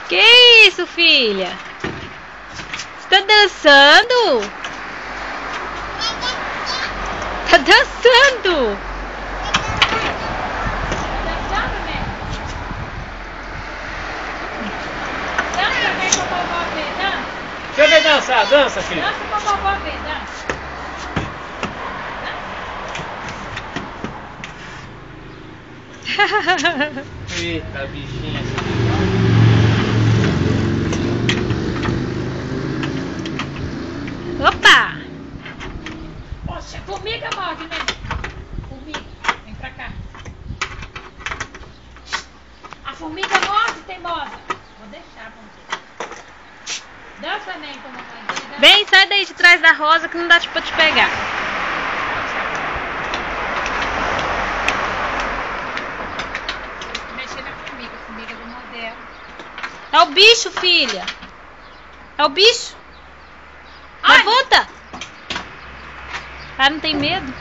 Que isso, filha? Você tá dançando? Tá dançando? Deixa eu ver dançar, dança, filho. Dança pra vovó ver, dança. Eita, bichinha. Opa! Poxa, formiga morde, né? Formiga, vem pra cá. A formiga morde, teimosa. Vou deixar, vamos. Dança, nem como mãe dele. Vem, sai daí de trás da rosa que não dá pra te pegar. Mexer na formiga, a formiga do modelo. É o bicho, filha. É o bicho. Ai! Levanta. Ah, não tem medo?